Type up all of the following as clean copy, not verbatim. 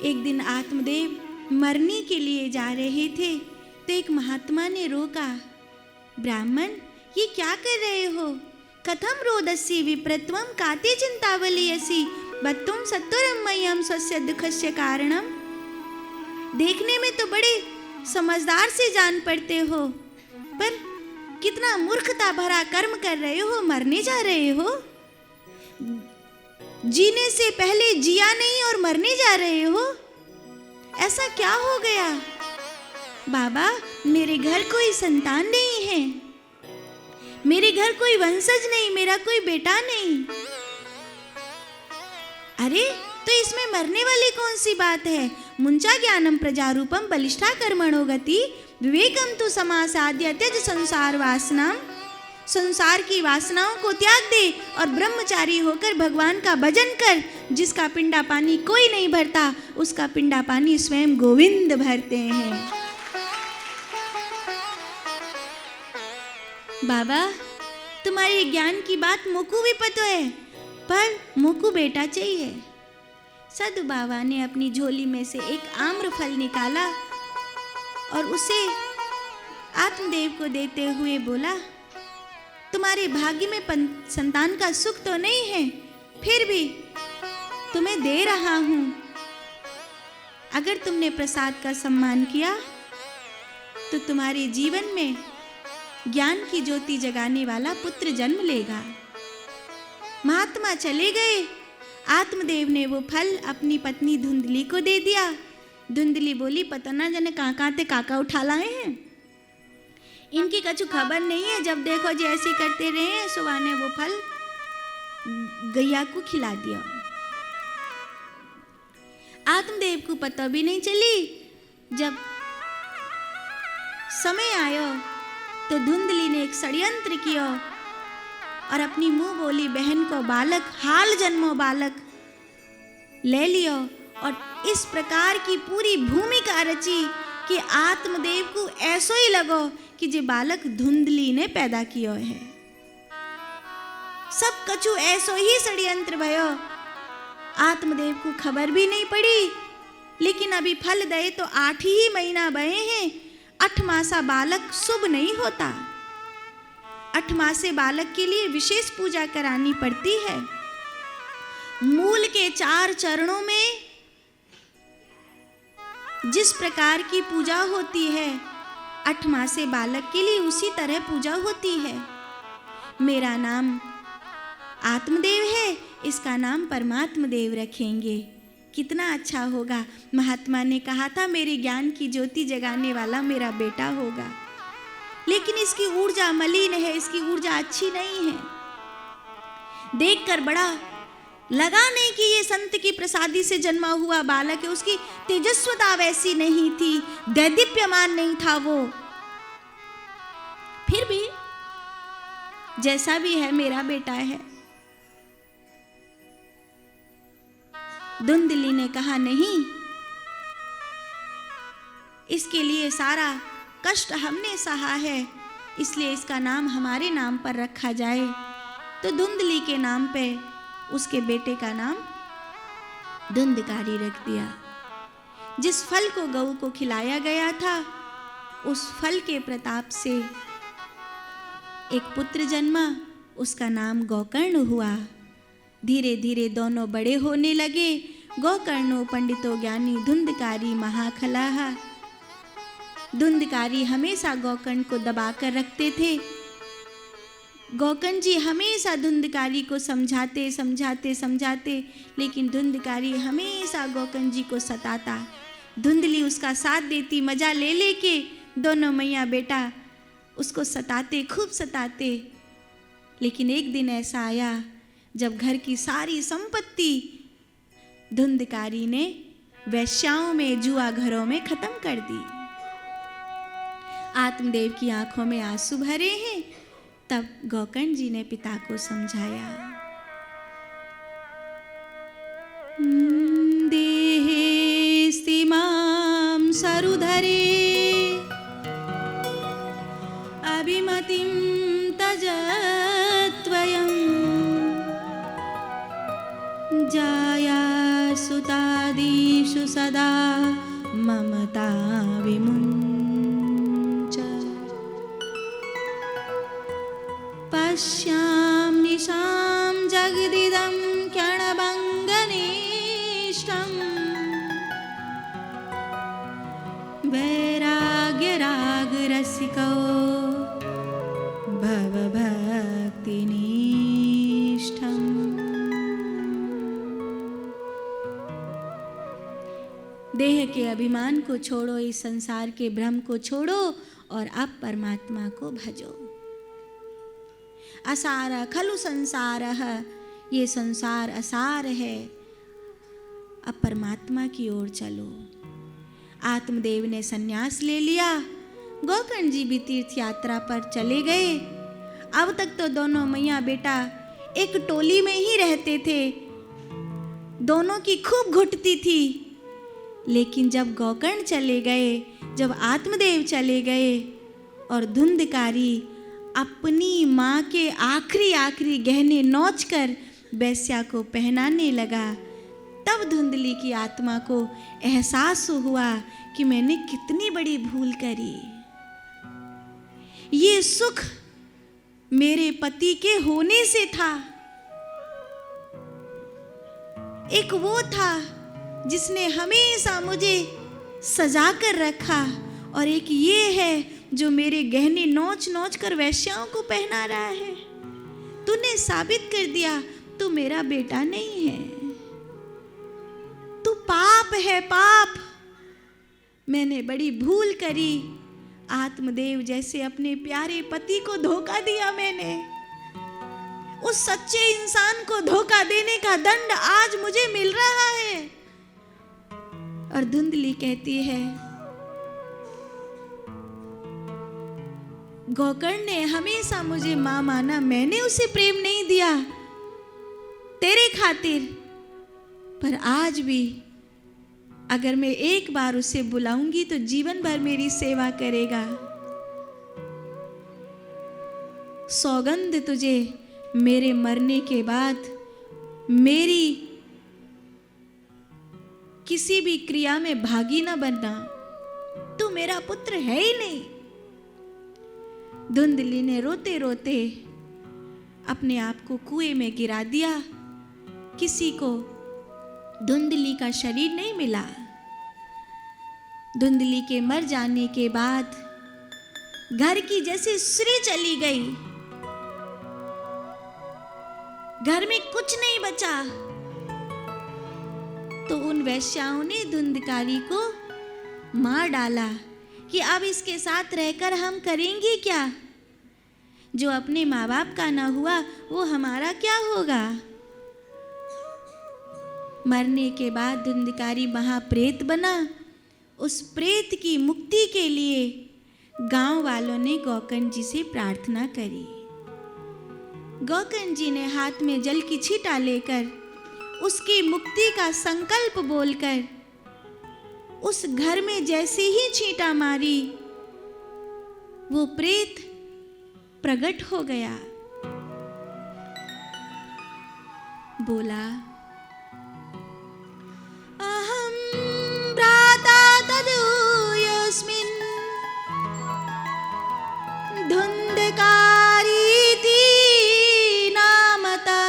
एक दिन आत्मदेव मरने के लिए जा रहे थे तो एक महात्मा ने रोका, ब्राह्मण ये क्या कर रहे हो? कथम रोदसी विप्रत्वम काते चिंतावलीयसी बत्तुम सत्वरमय्यम स्वस्य दुखस्य कारणम। देखने में तो बड़े समझदार से जान पड़ते हो, पर कितना मूर्खता भरा कर्म कर रहे हो, मरने जा रहे हो। जीने से पहले जिया नहीं और मरने जा रहे हो, ऐसा क्या हो गया? बाबा मेरे घर कोई संतान नहीं है, मेरे घर कोई वंशज नहीं, मेरा कोई बेटा नहीं। अरे तो इसमें मरने वाली कौन सी बात है? मुंचा ज्ञानम प्रजारूपम बलिष्ठा कर्मणो गति विवेकम तु समासाद्य त्यज संसार वासनाम। संसार की वासनाओं को त्याग दे और ब्रह्मचारी होकर भगवान का भजन कर। जिसका पिंडा पानी कोई नहीं भरता, उसका पिंडा पानी स्वयं गोविंद भरते हैं। बाबा तुम्हारे ज्ञान की बात मोकू भी पता है, पर मोकू बेटा चाहिए। साधु बाबा ने अपनी झोली में से एक आम्र फल निकाला और उसे आत्मदेव को देते हुए बोला, तुम्हारे भाग्य में संतान का सुख तो नहीं है, फिर भी तुम्हें दे रहा हूं। अगर तुमने प्रसाद का सम्मान किया तो तुम्हारे जीवन में ज्ञान की ज्योति जगाने वाला पुत्र जन्म लेगा। महात्मा चले गए। आत्मदेव ने वो फल अपनी पत्नी धुंधली को दे दिया। धुंधली बोली, पता ना जाने कहाँ से काका उठा लाए हैं, इनकी कछु खबर नहीं है, जब देखो जैसे करते रहे। सुबह ने वो फल गैया को खिला दिया। आत्मदेव को पता भी नहीं चली। जब समय आयो तो धुंधली ने एक षड्यंत्र किया और अपनी मुंह बोली बहन को बालक, हाल जन्मो बालक ले लियो और इस प्रकार की पूरी भूमिका रची कि आत्मदेव को ऐसो ही लगो कि जे बालक धुंधली ने पैदा कियो है। सब कछु ऐसो ही षड्यंत्र भयो। आत्मदेव को खबर भी नहीं पड़ी, लेकिन अभी फल दे तो 8 ही महीना बहे हैं। 8 मासा बालक शुभ नहीं होता। 8 मासे बालक के लिए विशेष पूजा करानी पड़ती है। मूल के 4 चरणों में जिस प्रकार की पूजा होती है, 8 मासे बालक के लिए उसी तरह पूजा होती है। मेरा नाम आत्मदेव है, इसका नाम परमात्मा देव रखेंगे। कितना अच्छा होगा। महात्मा ने कहा था मेरे ज्ञान की ज्योति जगाने वाला मेरा बेटा होगा, लेकिन इसकी ऊर्जा मलिन है, इसकी ऊर्जा अच्छी नहीं है। देखकर बड़ा लगा नहीं कि ये संत की प्रसादी से जन्मा हुआ बालक है। उसकी तेजस्वता वैसी नहीं थी, दैदीप्यमान नहीं था वो। फिर भी जैसा भी है मेरा बेटा है। धुंधली ने कहा नहीं, इसके लिए सारा कष्ट हमने सहा है, इसलिए इसका नाम हमारे नाम पर रखा जाए। तो धुंधली के नाम पे उसके बेटे का नाम धुंधकारी रख दिया। जिस फल को गऊ को खिलाया गया था, उस फल के प्रताप से एक पुत्र जन्मा, उसका नाम गोकर्ण हुआ। धीरे धीरे दोनों बड़े होने लगे। गोकर्णो पंडितो ज्ञानी धुंधकारी महाखलाह। धुंधकारी हमेशा गोकर्ण को दबाकर रखते थे। गोकर्ण जी हमेशा धुंधकारी को समझाते समझाते समझाते, लेकिन धुंधकारी हमेशा गोकर्ण जी को सताता। धुंधली उसका साथ देती, मजा ले लेके दोनों मैया बेटा उसको सताते, खूब सताते। लेकिन एक दिन ऐसा आया जब घर की सारी संपत्ति धुंधकारी ने वैश्याओं में, जुआ घरों में खत्म कर दी। आत्मदेव की आंखों में आंसू भरे हैं। तब गोकर्ण जी ने पिता को समझाया। देहे स्तिमां सरुधरे अभिमतिं तजत्वयं जाया सुतादिषु सदा ममता विमुञ्च पश्याम्यशां जगदिदं क्षणभङ्गनिष्ठं वैराग्यरागरसिको भवभक्तिनिष्ठम्। देह के अभिमान को छोड़ो, इस संसार के भ्रम को छोड़ो और अब परमात्मा को भजो। असार खलु संसारः, ये संसार असार है। अब परमात्मा की ओर चलो। आत्मदेव ने संन्यास ले लिया, गोकर्ण जी भी तीर्थ यात्रा पर चले गए। अब तक तो दोनों मैया बेटा एक टोली में ही रहते थे, दोनों की खूब घुटती थी। लेकिन जब गोकर्ण चले गए, जब आत्मदेव चले गए और धुंधकारी अपनी माँ के आखिरी गहने नोच कर वेश्या को पहनाने लगा, तब धुंधली की आत्मा को एहसास हुआ कि मैंने कितनी बड़ी भूल करी। ये सुख मेरे पति के होने से था। एक वो था जिसने हमेशा मुझे सजा कर रखा, और एक ये है जो मेरे गहने नोच नोच कर वेश्याओं को पहना रहा है। तूने साबित कर दिया तू मेरा बेटा नहीं है, तू पाप है, पाप। मैंने बड़ी भूल करी। आत्मदेव जैसे अपने प्यारे पति को धोखा दिया मैंने, उस सच्चे इंसान को धोखा देने का दंड आज मुझे मिल रहा है। और धुंधली कहती है, गोकर्ण ने हमेशा मुझे मां माना, मैंने उसे प्रेम नहीं दिया तेरे खातिर, पर आज भी अगर मैं एक बार उसे बुलाऊंगी तो जीवन भर मेरी सेवा करेगा। सौगंध तुझे मेरे मरने के बाद मेरी किसी भी क्रिया में भागी ना बनना, तू मेरा पुत्र है ही नहीं। धुंधली ने रोते रोते अपने आप को कुएं में गिरा दिया। किसी को धुंधली का शरीर नहीं मिला। धुंधली के मर जाने के बाद घर की जैसे श्री चली गई, घर में कुछ नहीं बचा। तो उन वैश्याओं ने धुंधकारी को मार डाला कि अब इसके साथ रहकर हम करेंगे क्या? जो अपने माँ बाप का ना हुआ वो हमारा क्या होगा? मरने के बाद धुंधकारी महाप्रेत बना। उस प्रेत की मुक्ति के लिए गांव वालों ने गोकर्ण जी से प्रार्थना करी। गोकर्ण जी ने हाथ में जल की छींटा लेकर उसकी मुक्ति का संकल्प बोलकर उस घर में जैसे ही छींटा मारी, वो प्रेत प्रकट हो गया। बोला, अहं भ्राता तदूयस्मिन् धुंधकारीति नामता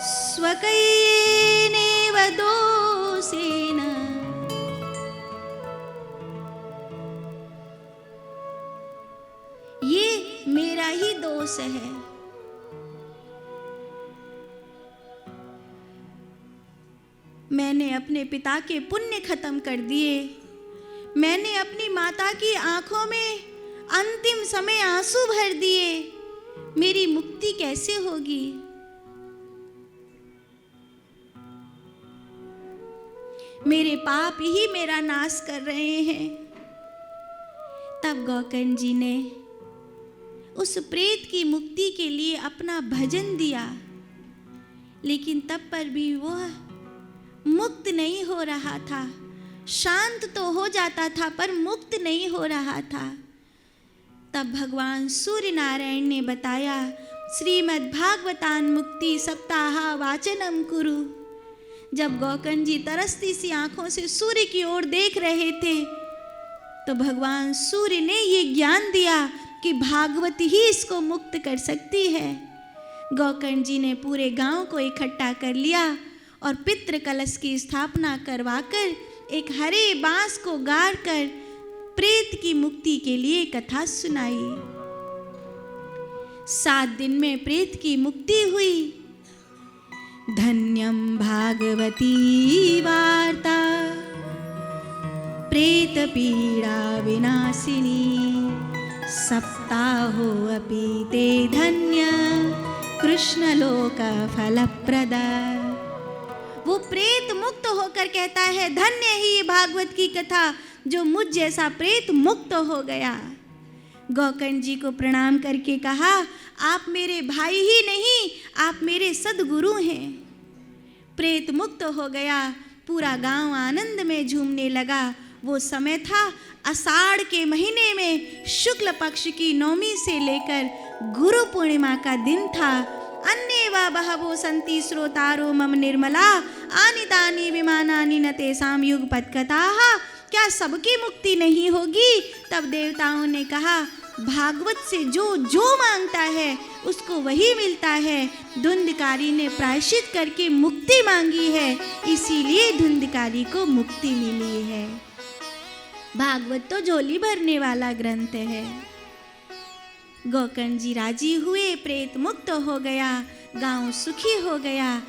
स्वकयेनेव दोषेण। ये मेरा ही दोष है। मैंने अपने पिता के पुण्य खत्म कर दिए। मैंने अपनी माता की आंखों में अंतिम समय आंसू भर दिए। मेरी मुक्ति कैसे होगी? मेरे पाप ही मेरा नाश कर रहे हैं। तब गोकर्ण जी ने उस प्रेत की मुक्ति के लिए अपना भजन दिया, लेकिन तब पर भी वह मुक्त नहीं हो रहा था। शांत तो हो जाता था पर मुक्त नहीं हो रहा था। तब भगवान सूर्य नारायण ने बताया, श्रीमद् भागवतान मुक्ति सप्ताह वाचनम कुरु। जब गौकर्ण जी तरसती सी आंखों से सूर्य की ओर देख रहे थे, तो भगवान सूर्य ने ये ज्ञान दिया कि भागवत ही इसको मुक्त कर सकती है। गौकर्ण जी ने पूरे गांव को इकट्ठा कर लिया और पितृ कलश की स्थापना करवाकर एक हरे बांस को गाड़ कर प्रेत की मुक्ति के लिए कथा सुनाई। 7 दिन में प्रेत की मुक्ति हुई। धन्यम भागवती वार्ता प्रेत पीड़ा विनाशिनी, सप्ताहो अपि ते धन्य कृष्ण लोक फलप्रदा। वो प्रेत मुक्त होकर कहता है, धन्य ही ये भागवत की कथा जो मुझ जैसा प्रेत मुक्त हो गया। गौकर्ण जी को प्रणाम करके कहा, आप मेरे भाई ही नहीं, आप मेरे सद्गुरु हैं। प्रेत मुक्त हो गया। पूरा गांव आनंद में झूमने लगा। वो समय था आषाढ़ के महीने में शुक्ल पक्ष की नौमी से लेकर गुरु पूर्णिमा का दिन था। अन्ये वा बहवो सन्ति श्रोतारो मम निर्मला, आनि तानि विमानानि न तेषां युगपत्कथाः। क्या सबकी मुक्ति नहीं होगी? तब देवताओं ने कहा, भागवत से जो जो मांगता है उसको वही मिलता है। धुंधकारी ने प्रायश्चित करके मुक्ति मांगी है, इसीलिए धुंधकारी को मुक्ति मिली है। भागवत तो झोली भरने वाला ग्रंथ है। गौकर्ण जी राजी हुए, प्रेत मुक्त हो गया, गांव सुखी हो गया।